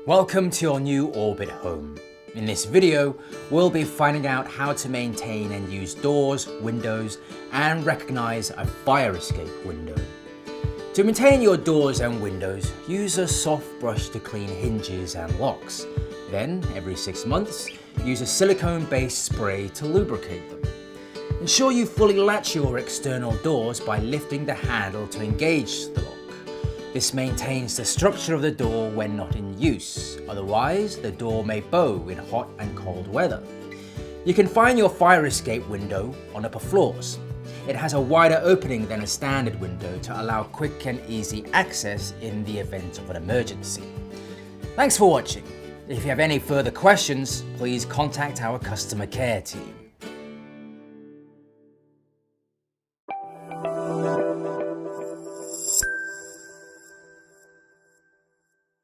Welcome to your new Orbit home. In this video, we'll be finding out how to maintain and use doors, windows, and recognize a fire escape window. To maintain your doors and windows, use a soft brush to clean hinges and locks. Then, every 6 months, use a silicone-based spray to lubricate them. Ensure you fully latch your external doors by lifting the handle to engage the lock. This maintains the structure of the door when not in use, otherwise the door may bow in hot and cold weather. You can find your fire escape window on upper floors. It has a wider opening than a standard window to allow quick and easy access in the event of an emergency. Thanks for watching. If you have any further questions, please contact our customer care team.